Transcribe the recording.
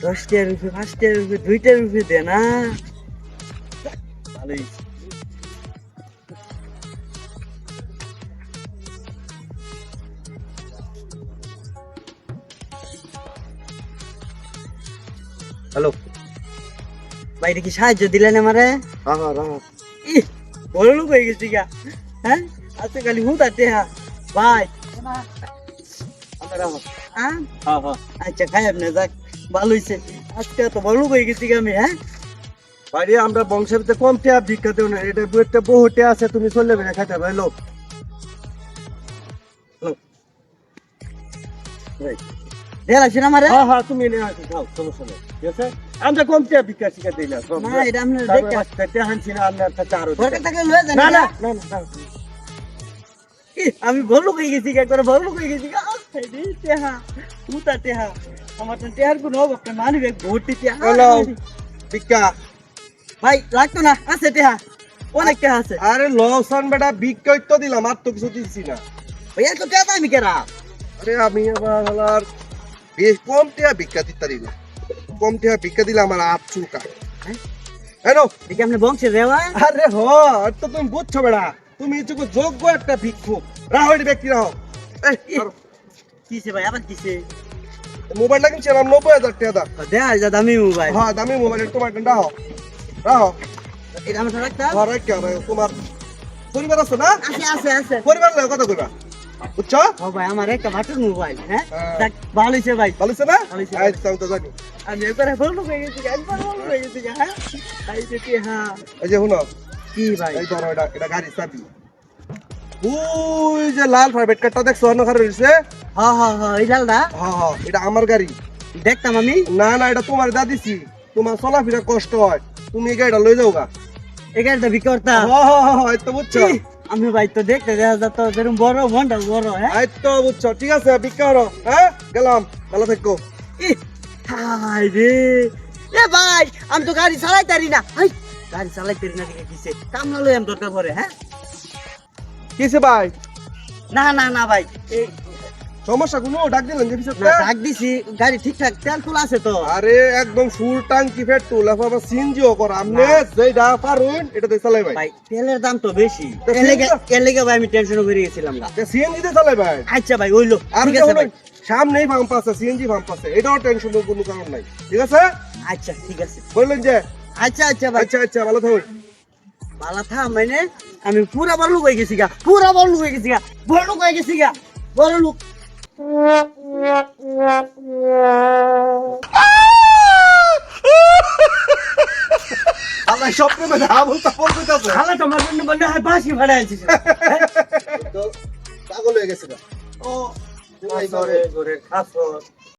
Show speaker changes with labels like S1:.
S1: 10টার রুপে 5টার রুপে 2টার রুপে দে না ভালোই
S2: হ্যালো।
S1: ভাই কি সাহায্য দিলেন আমারে
S2: হ্যাঁ হ্যাঁ হ্যাঁ
S1: ই বড় লোক হয়ে গেছি গা হ্যাঁ আজকে খালি হুদাতে হ্যাঁ ভাই হ্যাঁ
S2: হ্যাঁ হ্যাঁ
S1: আচ্ছা খাই আপনি যাক ভালো হয়েছে আজকে তো বড় লোক হয়ে গেছি গা আমি হ্যাঁ
S2: বাড়ি আমরা বংশের ভিতরে কম টেয়া ভিক্ষা দেও না, এটা বুয়েটটা বহু টেয়া আছে, তুমি চলে যাবে না খাইতে হবে। হ্যালো
S1: দেখাচ্ছেন আমারে
S2: হ্যাঁ হ্যাঁ তুমি এনে আসো, খাও, সমস্যা নেই, ঠিক আছে। আমরা কম টেয়া ভিক্ষা শিখা দিই না, সব
S1: না এটা আপনার
S2: তারপরে
S1: দেখা
S2: বাচ্চা টেয়া হানছি না, আপনার কাছে আরো
S1: দরকার থাকলে লয়ে যান
S2: না না না না না।
S1: আমি বড় লোক হয়ে গেছি একবার বড় লোক হয়ে গেছি টেহা মুতা টেহা আমার তো টেহার কোনো অভাব না মানি ব্যাগ ভর্তি টেহা
S2: হ্যালো ভিক্ষা।
S1: ভাই লাগতো না আছে টেহা অনেক টেহা আছে
S2: আরে লসান বেটা ভিক্ষাই তো দিলাম, আর তো কিছু দিচ্ছি না।
S1: ভাইয়া তো টেহা আমি কেরা
S2: আরে আমি আবার বেশ কম টেয়া ভিক্ষা দিতে দিব, কম টেয়া ভিক্ষা দিলে আমার হাত চুলকা। হ্যালো
S1: দেখি আপনি বংশের রেওয়া
S2: আরে হ আর তো তুমি বুঝছো বেড়া, তুমি এটুকু যোগ্য একটা ভিক্ষুক, রাহো এটি ব্যক্তি রাহো।
S1: কিসে ভাই আবার কিসে
S2: মোবাইলটা কিনছিলাম 90,000 টাকা দাম।
S1: দেখা যা দামি মোবাইল
S2: হ্যাঁ দামি মোবাইল, তোমার রাহো রাহো।
S1: এটা আমার রাখতাম
S2: ঘরে কে হবে তোমার পরিবার আছে না?
S1: আছে আছে আছে
S2: পরিবার লাগে কথা কইবা, বুঝছো?
S1: ও ভাই আমার একটা বাটন মোবাইল হ্যাঁ
S2: হ্যাঁ।
S1: যাক, ভালো হয়েছে ভাই
S2: ভালো আছে না?
S1: ভালো হইছে।
S2: আচ্ছা আমি তো জানি।
S1: আমি একবার বড় লোক হয়ে গেছি একবার বড় লোক হয়ে গেছি হ্যাঁ এই যে টেহা
S2: এই যে শুনো,
S1: কি ভাই
S2: এই ধরো এটা গাড়ি চাবি, ওই যে লাল প্রাইভেট কারটা দেখছো অন্য কারো রয়েছে,
S1: হ্যাঁ হ্যাঁ হ্যাঁ এই লালদা
S2: হ্যাঁ হ্যাঁ এটা আমার গাড়ি।
S1: দেখতাম আমি
S2: না না এটা তোমার দা দিছি, তোমার চলাফেরা কষ্ট হয়, তুমি এই গাড়িটা লই যাও গা।
S1: এখানে তো বিক্রি করতাম
S2: হ্যাঁ হ্যাঁ হ্যাঁ এই তো বুঝছো,
S1: আমি ভাই তো দেখতে দেখা যাতো যেরকম বড় মনটা বড় হ্যাঁ
S2: এই তো বুঝছো, ঠিক আছে বিক্রি করো, হ্যাঁ গেলাম, ভালো থাকো।
S1: ই, হাই রে এ ভাই আমি তো গাড়ি চালাইতে পারি না হাই গাড়ি চালাইতে পারি না দেখে কিসে কামলা লই আমি দরকার পড়ে হ্যাঁ
S2: কিসে ভাই
S1: না না না ভাই এই
S2: সমস্যা কোনো ডাক দিলেন যে পিছনে?
S1: না ডাক দিছি গাড়ি ঠিকঠাক তেল ফুল আছে তো
S2: আরে একদম ফুল ট্যাঙ্কি পেট্রোল আবার সিএনজিও করা, আপনি যেটা পারুন এটা দিয়ে চালাই ভাই।
S1: ভাই তেলের দাম তো বেশি
S2: তো
S1: এর লেগে ভাই আমি টেনশন করে গেছিলাম না
S2: সিএনজি দিয়ে চালাই ভাই।
S1: আচ্ছা ভাই ওইলো
S2: আর
S1: ঠিক আছে ভাই
S2: সামনেই পাম্প আছে, সিএনজি পাম্প আছে, এটাও টেনশন কোনো কারণ নাই, ঠিক আছে।
S1: আচ্ছা ঠিক আছে
S2: বললেন যে
S1: আচ্ছা আচ্ছা ভাই
S2: আচ্ছা আচ্ছা ভালো থাকুন।
S1: বালা থা মানে আমি পুরা বড় লোক হয়ে গেছি গা পুরা বড় লোক হয়ে গেছি গা বড় লোক হয়ে গেছি গা বড় লোক
S2: আল্লাহ স্বপ্নে মানে আবুল তাবুল কইতাছে,
S1: খালা তোমার জন্য বললে হয় বাসি ভাড়া আছিস
S2: তো পাগল হয়ে গেছে না।
S1: ও
S2: ঘরে ঘরে খাসর